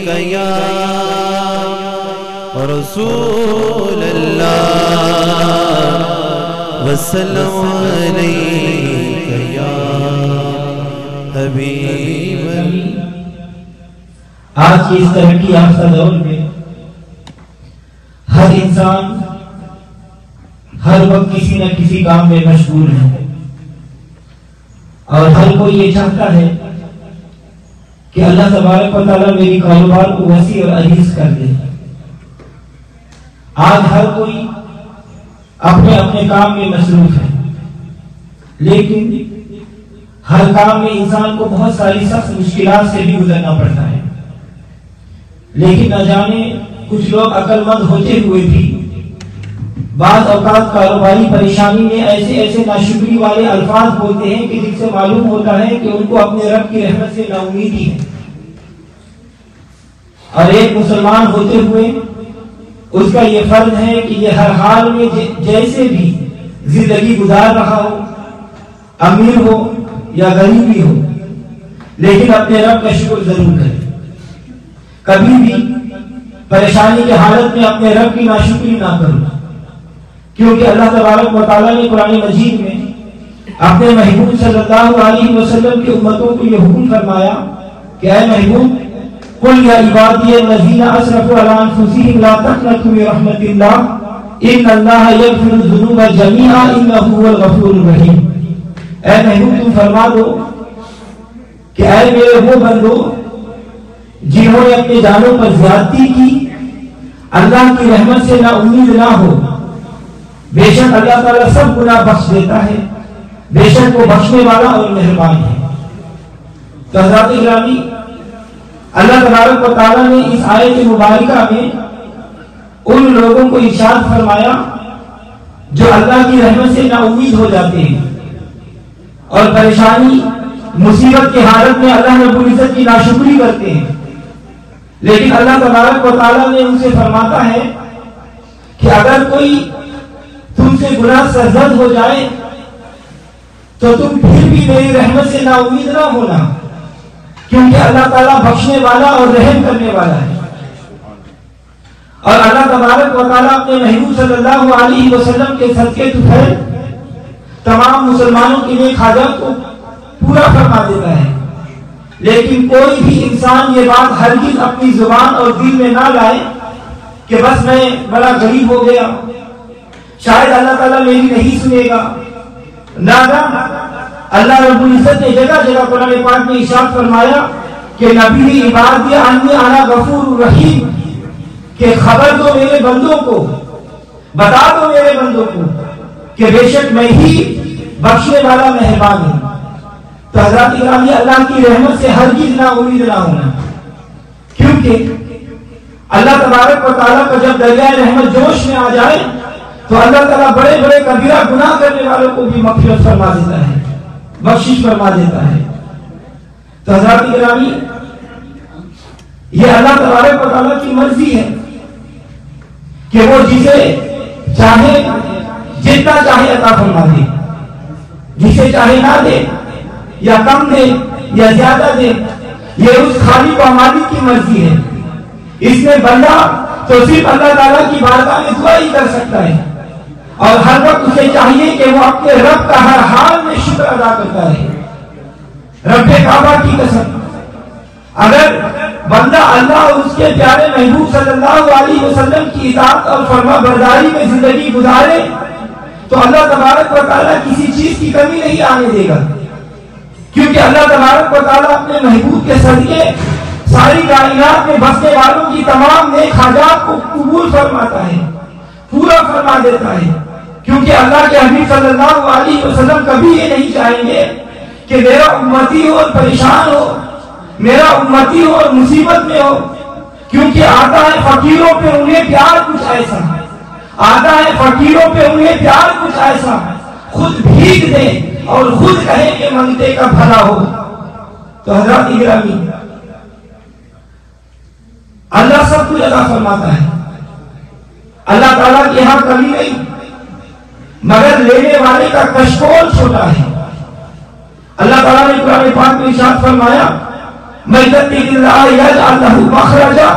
یا رسول اللہ وسلم علیک یا حبیب اللہ۔ آج کی اس ترقی یافتہ دور میں ہر انسان ہر وقت کسی نہ کسی کام میں مشغول ہے، اور ہر کوئی یہ چاہتا ہے کہ اللہ تبارک و تعالیٰ میری کاروبار کو وسیع اور عزیز کر دے۔ آج ہر کوئی اپنے اپنے کام میں مصروف ہے، لیکن ہر کام میں انسان کو بہت ساری سخت مشکلات سے بھی گزرنا پڑتا ہے۔ لیکن نہ جانے کچھ لوگ عقل مند ہوتے ہوئے بھی بعض اوقات کاروباری پریشانی میں ایسے ایسے ناشکری والے الفاظ بولتے ہیں کہ جن سے معلوم ہوتا ہے کہ ان کو اپنے رب کی رحمت سے نا امیدی ہے۔ اور ایک مسلمان ہوتے ہوئے اس کا یہ فرض ہے کہ یہ ہر حال میں جیسے بھی زندگی گزار رہا ہو، امیر ہو یا غریبی ہو، لیکن اپنے رب کا شکر ضرور کرے۔ کبھی بھی پریشانی کی حالت میں اپنے رب کی ناشکری نہ کرو، کیونکہ اللہ تبارک و تعالیٰ نے قرآن مجید میں اپنے محبوب صلی اللہ علیہ وسلم کی امتوں کو یہ حکم فرمایا کہ اے محبوب قل یا عبادی الذین اسرفوا علی انفسہم لا تقنطوا من رحمت اللہ ان اللہ یغفر الذنوب جمیعا انہ هو الغفور الرحیم۔ اے محبوب تم فرما دو کہ اے میرے وہ بندو جنہوں نے اپنے جانوں پر زیادتی کی، اللہ کی رحمت سے نا امید نہ ہو، بے شک اللہ تعالیٰ سب گناہ بخش دیتا ہے، بے شک وہ بخشنے والا اور مہربان ہے۔ تو حضرات گرامی، اللہ تبارک و تعالیٰ نے اس آیت مبارکہ میں ان لوگوں کو ارشاد فرمایا جو اللہ کی رحمت سے نا امید ہو جاتے ہیں اور پریشانی مصیبت کی حالت میں اللہ رب العزت کی ناشکری کرتے ہیں، لیکن اللہ تبارک و تعالیٰ نے ان سے فرماتا ہے کہ اگر کوئی تم سے گناہ سرزد ہو جائے تو تم پھر بھی میری رحمت سے نا امید نہ ہونا، کیونکہ اللہ تعالیٰ بخشنے والا اور رحم کرنے والا ہے۔ اور اللہ تبارک و تعالیٰ اپنے محبوب صلی اللہ علیہ وسلم کے صدقے طفیل تمام مسلمانوں کے لیے حاجات کو پورا فرما دیتا ہے، لیکن کوئی بھی انسان یہ بات ہرگز اپنی زبان اور دل میں نہ لائے کہ بس میں بڑا غریب ہو گیا، شاید اللہ تعالیٰ میری نہیں سنے گا۔ نادا اللہ رب العزت نے جگہ جگہ قرآن پاک میں ارشاد فرمایا کہ نبی عبادی انی انا غفور الرحیم، کہ خبر دو میرے بندوں کو، بتا دو میرے بندوں کو کہ بے شک میں ہی بخشنے والا مہربان ہوں۔ تو حضرات گرامی، اللہ کی رحمت سے ہرگز نا امید نہ ہونا، کیونکہ اللہ تبارک و تعالیٰ کا جب دریائے رحمت جوش میں آ جائے تو اللہ تعالیٰ بڑے بڑے کبیرہ گناہ کرنے والوں کو بھی مغفرت فرما دیتا ہے، بخشش فرما دیتا ہے۔ تو حضرات گرامی، یہ اللہ تبارک و تعالیٰ کی مرضی ہے کہ وہ جسے چاہے جتنا چاہے عطا فرما دے، جسے چاہے نہ دے یا کم دے یا زیادہ دے، یہ اس خالق و مالک کی مرضی ہے۔ اس میں بندہ تو صرف اللہ تعالیٰ کی بارگاہ میں دعا ہی کر سکتا ہے، اور ہر وقت اسے چاہیے کہ وہ اپنے رب کا ہر حال میں شکر ادا کرتا رہے۔ رب کعبہ کی قسم، اگر بندہ اللہ اور اس کے پیارے محبوب صلی اللہ علیہ وسلم کی اطاعت اور فرما برداری میں زندگی گزارے تو اللہ تبارک و تعالیٰ کسی چیز کی کمی نہیں آنے دے گا، کیونکہ اللہ تبارک و تعالیٰ اپنے محبوب کے صدقے ساری کائنات میں بسنے والوں کی تمام نیک حاجات کو قبول فرماتا ہے، پورا فرما دیتا ہے، کیونکہ اللہ کے حبیب صلی اللہ علیہ وسلم کبھی یہ نہیں چاہیں گے کہ میرا امتی ہو اور پریشان ہو، میرا امتی ہو اور مصیبت میں ہو، کیونکہ آتا ہے فقیروں پہ انہیں پیار کچھ ایسا، آتا ہے فقیروں پہ انہیں پیار کچھ ایسا، خود بھیگ دے اور خود کہے کہ منگتے کا بھلا ہو۔ تو حضرات گرامی، اللہ سب کچھ عطا فرماتا ہے، اللہ تعالیٰ کے یہاں کمی نہیں، مگر لینے والے کا کشکول چھوٹا ہے۔ اللہ تعالیٰ نے قرآن پاک میں ارشاد فرمایا من يتق الله يجعل له مخرجا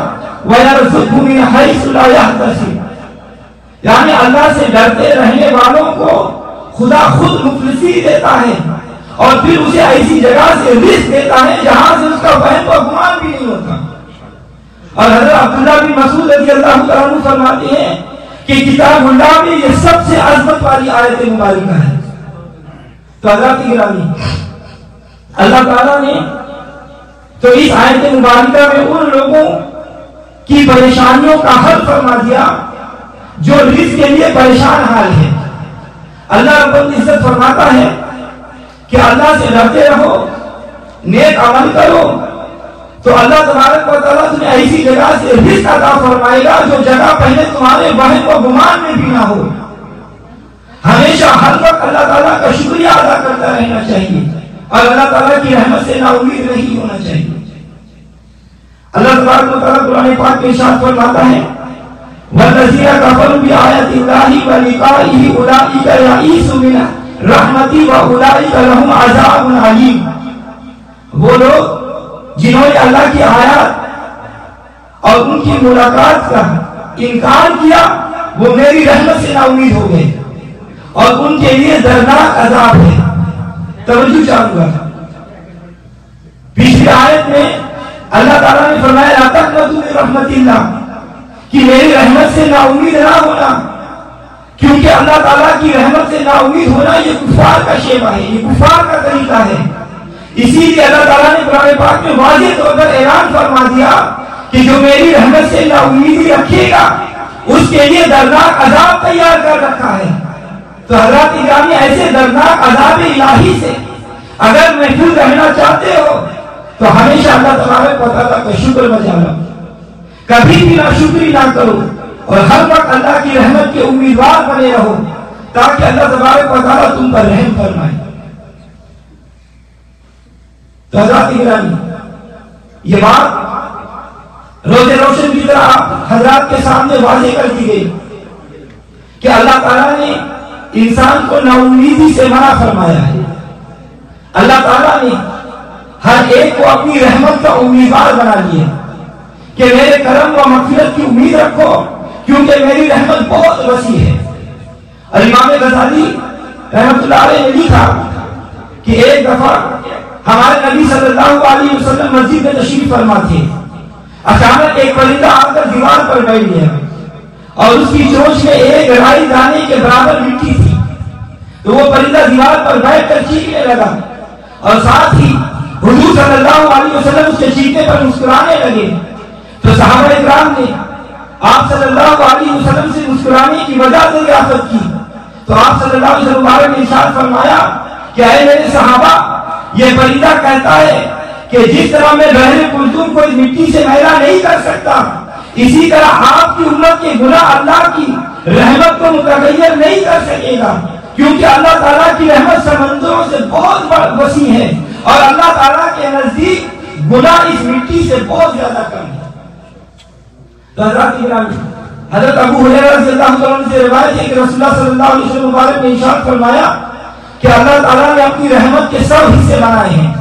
ويرزقه من حيث لا يحتسب. یعنی اللہ سے ڈرتے رہنے والوں کو خدا خود مفلسی دیتا ہے اور پھر اسے ایسی جگہ سے رزق دیتا ہے جہاں سے اس کا وہم و گمان بھی نہیں ہوتا. اور حضرت عبداللہ بن مسعود رضی اللہ عنہ فرماتے ہیں کہ کتاب اللہ میں یہ سب سے عظمت والی آیت مبارکہ ہے. تو حضرات گرامی، اللہ تعالیٰ نے تو اس آیت مبارکہ میں ان لوگوں کی پریشانیوں کا حل فرما دیا جو رزق کے لیے پریشان حال ہے. اللہ رب العزت فرماتا ہے کہ اللہ سے ڈرتے رہو، نیک عمل کرو، تو اللہ تبارک و تعالیٰ تمہیں ایسی جگہ سے رزق عطا فرمائے گا جو جگہ پہلے تمہارے وہم و گمان میں بھی نہ ہو. ہمیشہ ہر وقت اللہ تعالیٰ کا شکریہ ادا کرتا رہنا چاہیے اور اللہ تعالیٰ کی رحمت سے نا امید نہیں ہونا چاہیے. اللہ تبارک و تعالیٰ قرآن پاک میں ارشاد فرماتا ہے وَالَّذِينَ كَفَرُوا بِآيَاتِ اللَّهِ وَلِقَائِهِ أُولَٰئِكَ يَئِسُوا مِنْ رَحْمَتِي وَأُولَٰئِكَ لَهُمْ عَذَابٌ عَلِيمٌ. وہ لوگ جنہوں نے اللہ کی آیات اور ان کی ملاقات کا انکار کیا وہ میری رحمت سے نا امید ہو گئے اور ان کے لیے دردناک عذاب ہے. توجہ چاہوں گا، پچھلی آیت میں اللہ تعالیٰ نے فرمایا لا تقنطوا من رحمت اللہ، کہ میری رحمت سے نا امید نہ ہونا، کیونکہ اللہ تعالیٰ کی رحمت سے نا امید ہونا یہ کفار کا شیوہ ہے، یہ کفار کا طریقہ ہے. اسی لیے اللہ تعالیٰ نے قرآن پاک میں واضح طور پر اعلان فرما دیا کہ جو میری رحمت سے نا امیدی رکھے گا اس کے لیے دردناک عذاب تیار کر رکھا ہے. تو حضرات گرامی، ایسے دردناک عذاب الہی سے اگر محفوظ رہنا چاہتے ہو تو ہمیشہ اللہ تبارک و تعالیٰ کا شکر بجا لو، کبھی بھی ناشکری نہ کرو اور ہر وقت اللہ کی رحمت کے امیدوار بنے رہو تاکہ اللہ تبارک و تعالیٰ تم پر رحم فرمائے. تو حضرات گرامی، یہ بات روز روشن کی طرح حضرات کے سامنے واضح کر دی گئی کہ اللہ تعالیٰ نے انسان کو نا امیدی سے منع فرمایا ہے. اللہ تعالیٰ نے ہر ایک کو اپنی رحمت کا امیدوار بنا لیا کہ میرے کرم و مغفرت کی امید رکھو کیونکہ میری رحمت بہت وسیع ہے. اور امام غزالی رحمۃ اللہ علیہ نے لکھا کہ ایک دفعہ ہمارے نبی صلی اللہ علیہ وسلم مسجد میں تشریف فرما تھے. اچانک ایک پرندہ آ کر دیوار پر بیٹھ گیا اور اس کی چونچ میں ایک رائی دانے کے برابر مٹی تھی. تو وہ پرندہ دیوار پر بیٹھ کر چیخنے لگا اور ساتھ ہی حضور صلی اللہ علیہ وسلم اس کے چیخنے پر مسکرانے لگے. تو صحابہ اکرام نے آپ صلی اللہ علیہ وسلم سے مسکرانے کی وجہ دریافت کی. تو آپ صلی اللہ علیہ وسلم نے ارشاد فرمایا کہ اے میرے صحابہ، یہ پرندہ کہتا ہے کہ جس طرح میں بحر کلثوم کو اس مٹی سے میلا نہیں کر سکتا، اسی طرح آپ کی امت کے گناہ اللہ کی رحمت کو متغیر نہیں کر سکے گا، کیونکہ اللہ تعالیٰ کی رحمت سمندروں سے بہت وسیع ہے اور اللہ تعالیٰ کے نزدیک گناہ اس مٹی سے بہت زیادہ کم ہے. تو حضرت ابو ہریرہ رضی اللہ عنہ سے روایت ہے کہ رسول اللہ صلی اللہ علیہ وسلم مبارک نے ارشاد فرمایا کہ اللہ تعالیٰ نے اپنی رحمت کے سب حصے بنائے ہیں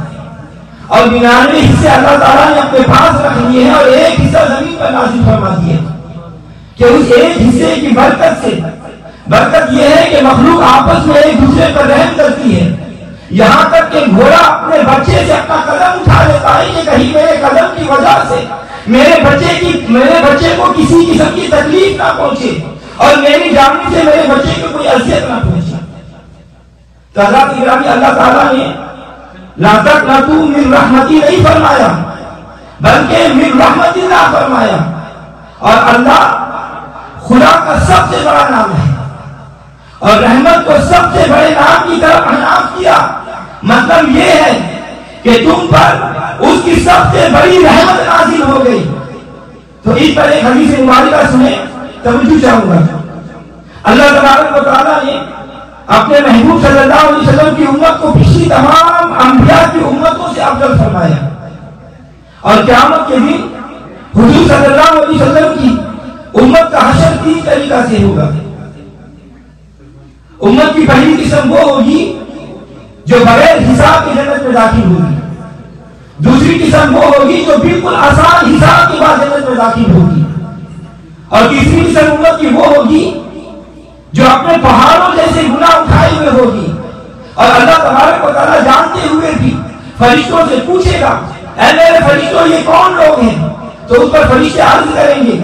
اور 99 حصے اللہ تعالیٰ نے اپنے پاس رکھ لیے ہیں اور ایک حصہ زمین پر نازل فرما دیے کہ اس ایک حصے کی برکت یہ ہے کہ مخلوق آپس میں ایک دوسرے پر رحم کرتی ہے. یہاں تک کہ گھوڑا اپنے بچے سے اپنا قدم اٹھا لیتا ہے کہ کہیں میرے قدم کی وجہ سے میرے بچے کو کسی قسم کی تکلیف نہ پہنچے اور میری جانب سے میرے بچے کو کوئی اذیت نہ پہنچے. تو حضرات گرامی، اللہ تعالیٰ نے لا تقنطوا من رحمتی نہیں فرمایا بلکہ من رحمت اللہ فرمایا. اور اللہ خدا کا سب سے بڑا نام ہے اور رحمت کو سب سے بڑے نام کی طرف عناف کیا. مطلب یہ ہے کہ تم پر اس کی سب سے بڑی رحمت نازل ہو گئی. تو اس پر ایک حدیث مبارکہ سنیں، توجہ چاہوں گا. اللہ تبارک و تعالیٰ نے اپنے محبوب صلی اللہ علیہ وسلم کی امت کو پچھلی تمام انبیاء کی امتوں سے افضل فرمایا اور قیامت کے دن حضور صلی اللہ علیہ وسلم کی امت کا حشر 3 طریقہ سے ہوگا. امت کی پہلی قسم وہ ہوگی جو بغیر حساب کی جنت میں داخل ہوگی. دوسری قسم وہ ہوگی جو بالکل آسان حساب کے بعد جنت میں داخل ہوگی، اور تیسری قسم امت کی وہ ہوگی جو اپنے پہاڑوں جیسے گناہ اٹھائے ہوئے ہوگی، اور اللہ تبارک و تعالیٰ جانتے ہوئے بھی فرشتوں سے پوچھے گا اے میرے فرشتوں یہ کون لوگ ہیں؟ تو اس پر فرشتے عرض کریں گے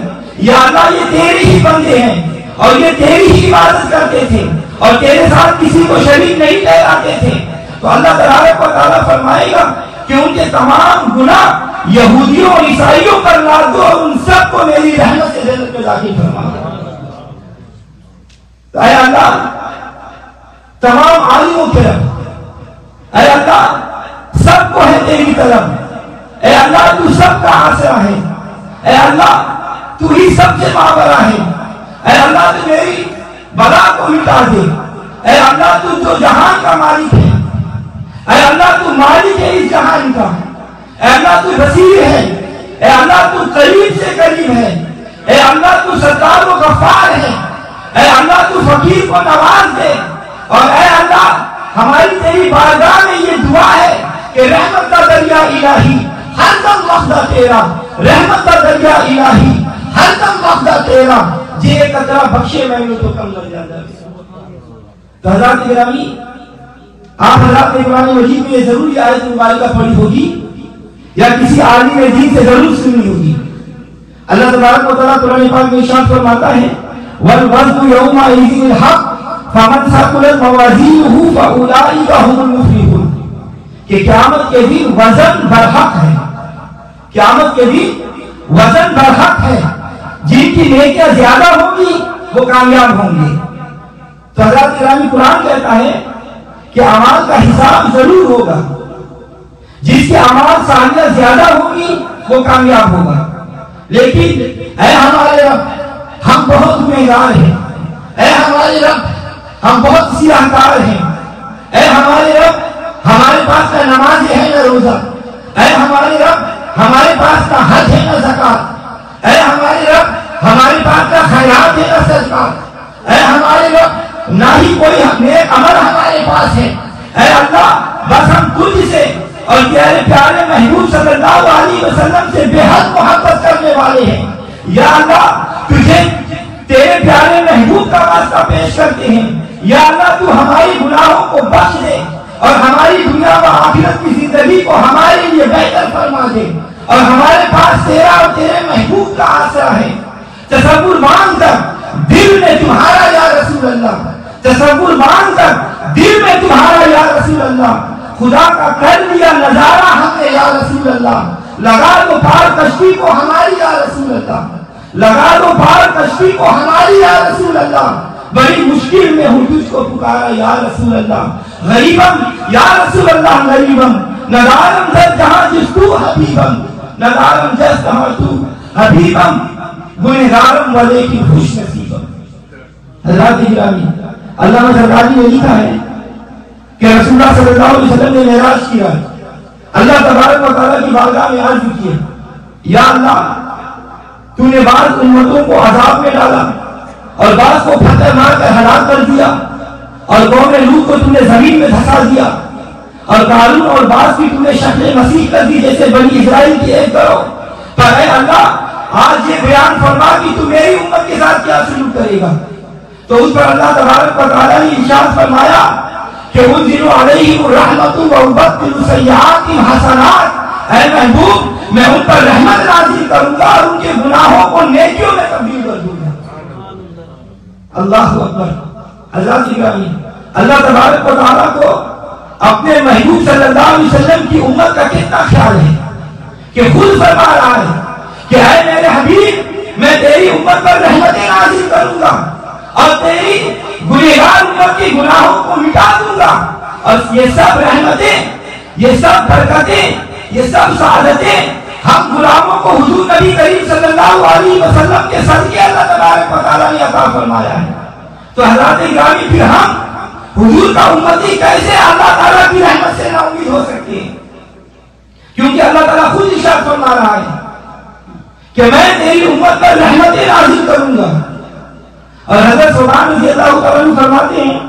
یا اللہ یہ تیرے ہی بندے ہیں اور یہ تیری ہی عبادت کرتے تھے اور تیرے ساتھ کسی کو شریک نہیں ٹھہراتے تھے۔ تو اللہ تبارک و تعالیٰ فرمائے گا کہ ان کے تمام گناہ یہودیوں اور عیسائیوں پر لاد دو اور ان سب کو میری رحمت سے جنت میں داخل فرما دو۔ اے اللہ تمام عالموں کے رب، اے اللہ سب کو ہے تیری طلب، اے اللہ تو سب کا آسرا ہے، اے اللہ تو ہی سب سے مابرا ہے، اے اللہ تو میری بلا کو مٹا دے، اے اللہ تو جو جہان کا مالک ہے، اے اللہ تو مالک ہے اس جہان کا، اے اللہ تو بصیر ہے، اے اللہ تو قریب سے قریب ہے، اے اللہ تو ستار و غفار ہے، اے اللہ تو فقیر کو نواز دے، اور اے اللہ ہماری تیری بارگاہ میں یہ دعا ہے کہ رحمت کا دریا الہی ہر دم وقتہ تیرا، رحمت کا دریا الہی ہر دم وقتہ تیرا، جے قطرہ بخشے میں نے تو کم لگ جاتا ہے۔ تو حضرات گرامی آپ حضرات نے قرآن مجید میں ضرور یہ آیت مبارکہ پڑھی ہوگی یا کسی عالم دین سے ضرور سنی ہوگی۔ اللہ تبارک و تعالیٰ قرآن پاک میں ارشاد فرماتا ہے وَالْوَزْنُ يَوْمَئِذٍ الْحَقُّ فَمَنْ ثَقُلَتْ مَوَازِينُهُ فَأُولَئِكَ هُمُ الْمُفْلِحُونَ کہ قیامت کے دن وزن برحق ہے، قیامت کے دن وزن برحق ہے، جن کی نیکیاں زیادہ ہوں گی وہ کامیاب ہوں گے۔ تو حضرات گرامی قرآن کہتا ہے کہ اعمال کا حساب ضرور ہوگا، جس کے اعمال صالحہ زیادہ ہوں گی وہ کامیاب ہوگا۔ لیکن اے ہمارے رب ہم بہت گنہگار ہیں، اے ہمارے رب ہم بہت سیاہکار ہیں، اے ہمارے رب ہمارے پاس نہ نماز ہے نہ روزہ، اے ہمارے رب ہمارے پاس نہ حج ہے نہ زکات، اے ہمارے رب ہمارے پاس نہ خیرات ہے نہ صدقات، اے ہمارے رب نہ ہی کوئی نیک عمل ہمارے پاس ہے۔ اے اللہ بس ہم تجھ سے اور تیرے پیارے محبوب صلی اللہ علیہ وسلم سے بے حد محبت کرنے والے ہیں۔ یا اللہ تجھے تیرے پیارے محبوب کا واسطہ پیش کرتے ہیں، یا اللہ تو ہماری گناہوں کو بخش دے اور ہماری دنیا و آخرت کی زندگی کو ہمارے لیے بہتر فرما دے، اور ہمارے پاس تیرا اور تیرے محبوب کا آسرا ہے۔ تصور مان کر دل میں تمہارا یا رسول اللہ، تصور مان کر دل میں تمہارا یا رسول اللہ، خدا کا کر لیا نظارہ ہم نے یا رسول اللہ، لگا دو پار کشتی کو ہماری یا رسول اللہ، لگا دو پار کشتی کو ہماری یا رسول اللہ، بڑی مشکل میں ہوں تجھ کو پکارا یا رسول اللہ، غریبم یا رسول اللہ غریبم، ندارم جس جہاں جس تو حبیبم، ندارم جس جہاں تو حبیبم، گنہگارم والے کی خوش نصیبم۔ حضرات گرامی علامہ زرقانی نے لکھا ہے کہ رسول اللہ صلی اللہ علیہ وسلم نے معراج کیا، اللہ تبارک و تعالیٰ کی بارگاہ میں عرض کیا یا اللہ تو نے بعض امتوں کو عذاب میں ڈالا اور بعض کو پتھر مار کر ہلاک کر دیا، اور قوم لوط کو تو نے زمین میں دھسا دیا، اور قارون اور بعض کی تو نے شکل مسیح کر دی جیسے بنی اسرائیل کی ایک کرو، پر اے اللہ آج یہ بیان فرما کہ تو میری امت کے ساتھ کیا سلوک کرے گا۔ تو اس پر اللہ تبارک و تعالیٰ نے ارشاد فرمایا کہ انزل علیہم الرحمۃ وابدل سیئاتہم حسنات، اے محبوب میں ان پر رحمت نازل کروں گا اور ان کے گناہوں کو نیکیوں میں تبدیل کر دوں گا۔ اللہ اکبر۔ حضرات گرامی اللہ تبارک و تعالیٰ کو اپنے محبوب صلی اللہ علیہ وسلم کی امت کا کتنا خیال ہے کہ خود فرما رہا ہے کہ اے میرے حبیب میں تیری امت پر رحمتیں نازل کروں گا اور تیری گنہگار امت کے گناہوں کو مٹا دوں گا، اور یہ سب رحمتیں، یہ سب برکتیں، یہ سب سعادتیں ہم غلاموں کو حضور نبی کریم صلی اللہ علیہ وسلم کے صدقے اللہ تبارک و تعالیٰ نے عطا فرمایا ہے۔ تو حضرات گرامی پھر ہم حضور کا امتی کیسے اللہ تعالیٰ کی رحمت سے نا امید ہو سکتے ہیں؟ کیونکہ اللہ تعالیٰ خود ارشاد فرما رہا ہے کہ میں تیری امت پر رحمتیں نازل کروں گا، اور حضرت سبحان رضی اللہ تعالیٰ فرماتے ہیں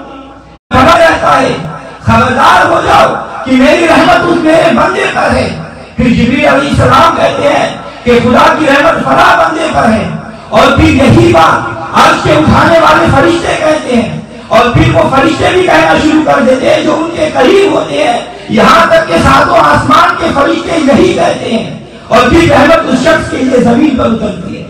کہا جاتا ہے خبردار ہو جاؤ کہ میری رحمت اس میرے بندے پر ہے، پھر جبریل علیہ السلام کہتے ہیں کہ خدا کی رحمت فلاں بندے پر ہے، اور پھر یہی بات عرش کے اٹھانے والے فرشتے کہتے ہیں، اور پھر وہ فرشتے بھی کہنا شروع کر دیتے ہیں جو ان کے قریب ہوتے ہیں، یہاں تک کہ ساتوں آسمان کے فرشتے یہی کہتے ہیں، اور پھر رحمت اس شخص کے لیے زمین پر اترتی ہے۔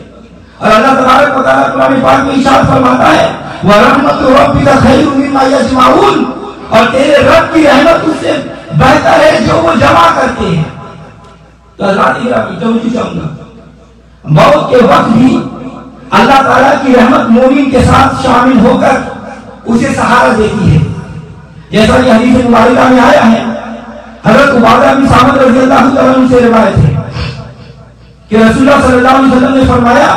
اور اللہ تبارک و تعالیٰ قرآن پاک میں ارشاد فرماتا ہے وَرَحْمَتُ رَبِّكَ خَيْرٌ مِّمَّا يَجْمَعُونَ، اور تیرے رب کی رحمت اس سے بہتر ہے جو وہ جمع کرتے ہیں۔ تو اللہ توجہ چاہوں گا، موت کے وقت بھی اللہ تعالیٰ کی رحمت مومن کے ساتھ شامل ہو کر اسے سہارا دیتی ہے، جیسا کہ حدیث مبارکہ میں آیا ہے۔ حضرت عبادہ بن صامت رضی اللہ عنہ سے روایت ہے کہ رسول اللہ صلی اللہ علیہ وسلم نے فرمایا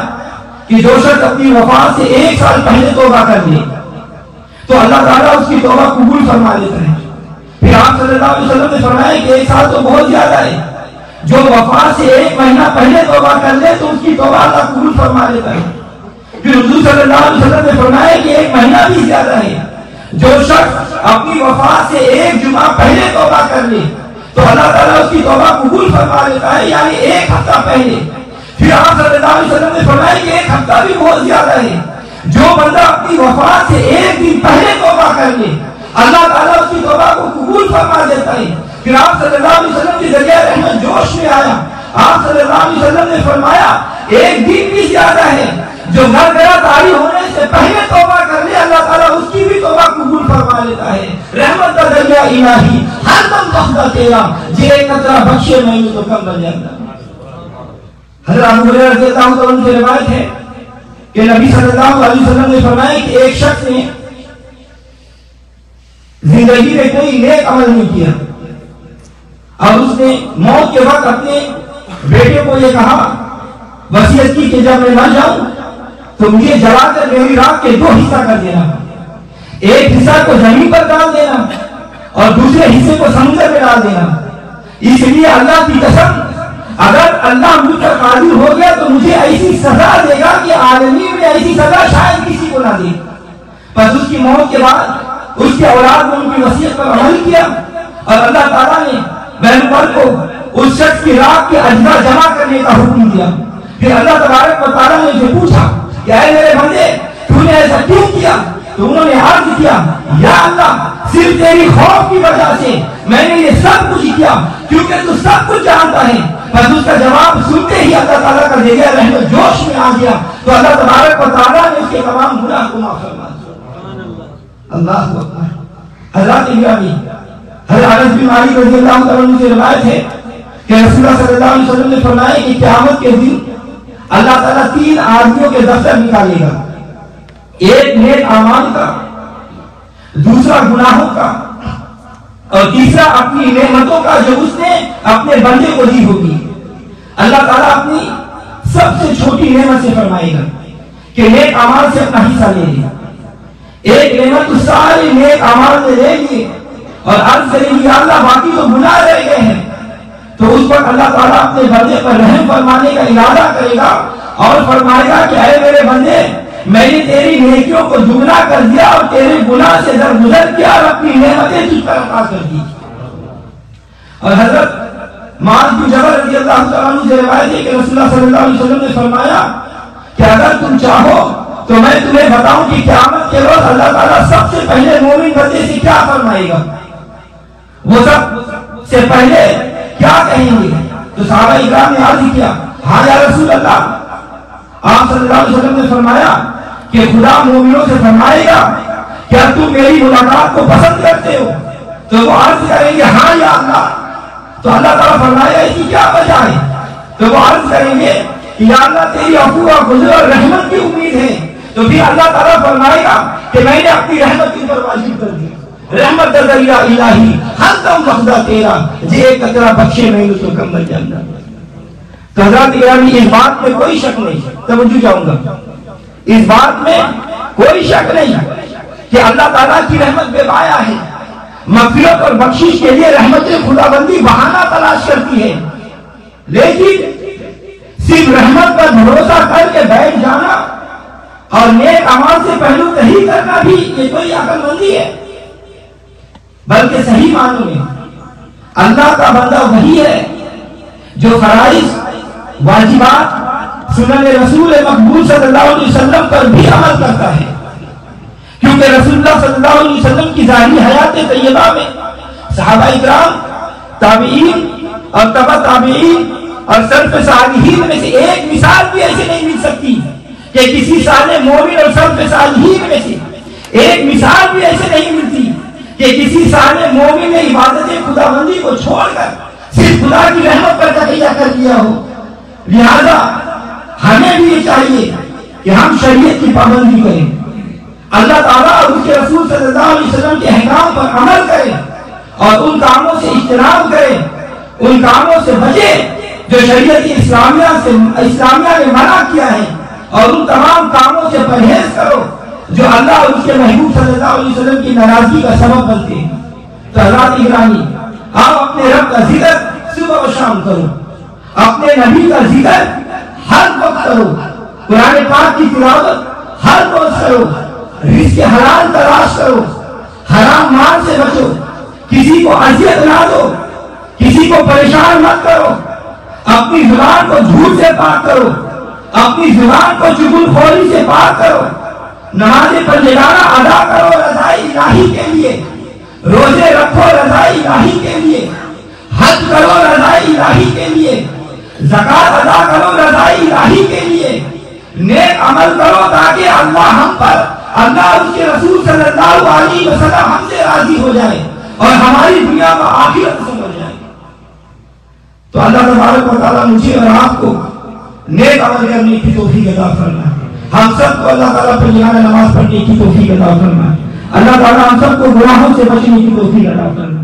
کہ جو شخص اپنی وفات سے 1 سال پہلے توبہ کر لے تو اللہ تعالیٰ اس کی توبہ قبول فرما لیتا ہے۔ پھر آپ صلی اللہ علیہ وسلم نے فرمایا کہ 1 سال تو بہت زیادہ ہے، جو وفات سے 1 مہینہ پہلے توبہ کر لے تو اس کی توبہ اللہ قبول فرما لیتا ہے۔ پھر حضور صلی اللہ علیہ وسلم نے فرمایا کہ 1 مہینہ بھی زیادہ ہے، جو شخص اپنی وفات سے 1 جمعہ پہلے توبہ کر لے تو اللہ تعالیٰ اس کی توبہ قبول فرما لیتا ہے، یعنی 1 ہفتہ پہلے۔ پھر آپ صلی اللہ علیہ وسلم نے فرمایا کہ 1 ہفتہ بھی بہت زیادہ ہے، جو بندہ اپنی وفات سے 1 دن پہلے توبہ کر لے اللہ تعالیٰ اس کی توبہ کو قبول فرما دیتا ہے۔ پھر آپ صلی اللہ علیہ وسلم کی ذریعہ رحمت جوش میں آیا، آپ صلی اللہ علیہ وسلم نے فرمایا 1 دن بھی زیادہ ہے، جو گھر گیا تاری ہونے سے پہلے توبہ کر لے اللہ تعالیٰ اس کی بھی توبہ قبول فرما لیتا ہے۔ رحمت کا ذریعہ الہی ہر دم بخدا تیرا، جے قطرہ بخشے میں تو کم بن جاتا۔ حضرت ابو ہریرہ رضی اللہ عنہ سے روایت ہے کہ نبی صلی اللہ علیہ وسلم نے فرمایا کہ ایک شخص نے زندگی میں کوئی نیک عمل نہیں کیا، اور اس نے موت کے وقت اپنے بیٹے کو یہ کہا، وصیت کی کہ جب میں مر جاؤں تو مجھے جلا کر میری رات کے 2 حصہ کر دینا، ایک حصہ کو زمین پر ڈال دینا اور دوسرے حصے کو سمندر میں ڈال دینا۔ اس لیے اللہ کی قسم اگر اللہ مجھ پر قادر ہو گیا تو مجھے ایسی سزا دے گا کہ عالمین میں ایسی سزا شاید کسی کو نہ دے۔ پس اس کی موت کے بعد اس کے اولاد نے ان کی وصیت پر عمل کیا، اور اللہ تعالیٰ نے بیت المال کو اس شخص کی رات کے اجزاء جمع کرنے کا حکم دیا۔ پھر اللہ تبارک و تعالیٰ نے اسے پوچھا کہ اے میرے بندے تو نے ایسا کیوں کیا؟ تو انہوں نے عرض کیا یا اللہ صرف تیری خوف کی وجہ سے میں نے یہ سب کچھ کیا، کیونکہ تو سب کچھ جانتا ہے۔ بس اس کا جواب سنتے ہی اللہ تعالیٰ کا ذریعہ رحمت جوش میں آ گیا، تو اللہ تبارک و تعالیٰ نے اس کے تمام گناہ کو معاف فرما دیا۔ اللہ اکبر۔ حضرت گرامی، حضرت انس بن مالک رضی اللہ عنہ سے روایت ہے کہ رسول اللہ صلی اللہ علیہ وسلم نے فرمایا کہ قیامت کے دن اللہ تعالیٰ 3 آدمیوں کے دفتر نکالے گا، ایک نیک اعمال کا، دوسرا گناہوں کا، اور تیسرا اپنی نعمتوں کا جو اس نے اپنے بندے کو دی ہوگی۔ اللہ تعالیٰ اپنی سب سے چھوٹی نعمت سے فرمائے گا کہ نیک اعمال سے اپنا حصہ لے لے، ایک نعمت تو سارے نیک اعمال میں لے لیے اور عرض کریں گے اللہ باقی تو گناہ رہ گئے ہیں، تو اس پر اللہ تعالیٰ اپنے بندے پر رحم فرمانے کا ارادہ کرے گا اور فرمائے گا کہ اے میرے بندے میں نے تیری نیکیوں کو دگنا کر دیا اور تیرے گناہ سے درگزر کیا اور اپنی نعمتیں تجھ پر عطا کر دی۔ اور حضرت معاذ بن جبل رضی اللہ عنہ سے روایت ہے کہ رسول اللہ صلی اللہ علیہ وسلم نے فرمایا کہ اگر تم چاہو تو میں تمہیں بتاؤں کہ قیامت کے روز اللہ تعالیٰ سب سے پہلے مومن بندے سے کیا فرمائے گا، وہ سب سے پہلے کیا کہیں گے؟ تو صحابہ اکرام نے عرض کیا ہاں یا رسول اللہ۔ آپ صلی اللہ علیہ وسلم نے فرمایا کہ خدا مومنوں سے فرمائے گا کیا تم میری ملاقات کو پسند کرتے ہو؟ تو وہ عرض کریں گے ہاں یا اللہ۔ تو اللہ تعالیٰ فرمائے گا اس کی کیا وجہ ہے؟ تو وہ عرض کریں گے کہ یا اللہ تیری عفو و فضل اور رحمت کی امید ہے۔ تو پھر اللہ تعالیٰ فرمائے گا کہ میں نے اپنی رحمت کی اوپر واجب کر دی، رحمت کا ذریعہ الہی ہر دم بخدا تیرا، جے قطرہ بخشے میں تو کم بن جاتا۔ تو حضرت گرامی اس بات میں کوئی شک نہیں، توجہ چاہوں گا، اس بات میں کوئی شک نہیں کہ اللہ تعالیٰ کی رحمت بے پایا ہے۔ مغفرت اور بخشش کے لیے رحمت خدا بندی بہانہ تلاش کرتی ہے، لیکن صرف رحمت پر بھروسہ کر کے بیٹھ جانا اور نیک اعمال سے پہلو تہی کرنا بھی یہ کوئی عقل مندی ہے، بلکہ صحیح معنوں میں اللہ کا بندہ وہی ہے جو فرائض واجبات سنن رسول مقبول صلی اللہ علیہ وسلم پر بھی عمل کرتا ہے، کیونکہ رسول اللہ صلی اللہ علیہ وسلم کی ظاہری حیات طیبہ میں صحابہ اکرام، تابعین اور تبع تابعین اور سلف صالحین میں سے ایک مثال بھی ایسے نہیں مل سکتی کہ کسی صالح مومن اور سلف صالحین میں سے ایک مثال بھی ایسے نہیں ملتی کہ کسی صالح مومن نے عبادت خدا بندی کو چھوڑ کر صرف خدا کی رحمت پر تقیہ کر دیا ہو۔ لہذا ہمیں بھی یہ چاہیے کہ ہم شریعت کی پابندی کریں، اللہ تعالیٰ اور اس کے رسول صلی اللہ علیہ وسلم کے احکام پر عمل کریں اور ان کاموں سے اجتناب کریں، ان کاموں سے بچیں جو شریعت اسلامیہ نے منع کیا ہے، اور ان تمام کاموں سے پرہیز کرو جو اللہ اور اس کے محبوب صلی اللہ علیہ وسلم کی ناراضگی کا سبب بنتے ہیں۔ تو حضرات گرامی، آپ اپنے رب کا ذکر صبح و شام کرو، اپنے نبی کا ذکر ہر وقت کرو، قرآن پاک کی تلاوت ہر روز کرو، رزق حلال تلاش کرو، حرام مال سے بچو، کسی کو اذیت نہ دو، کسی کو پریشان مت کرو، اپنی زبان کو جھوٹ سے پاک کرو، اپنی زبان کو چغل خوری سے پاک کرو، نماز پنجگانہ ادا کرو رضائی الہی کے لیے، روزے رکھو رضائی الہی کے لیے، حج کرو رضائی الہی کے لیے، زکات ادا کرو رضائی الہی کے لیے، نیک عمل کرو تاکہ اللہ ہم پر، اللہ اس کے رسول صلی اللہ علیہ وسلم ہم سے راضی ہو جائے اور ہماری دنیا میں آخرت سمجھ جائے۔ تو اللہ تبارک و تعالیٰ مجھے اور آپ کو نیک عمل کرنے کی توفیق عطا فرمائے، ہم سب کو اللہ تعالیٰ پر جانا نماز پڑھنے کی توفیق عطا فرمائے، اللہ تعالیٰ ہم سب کو گناہوں سے بچنے کی توفیق عطا فرمائے۔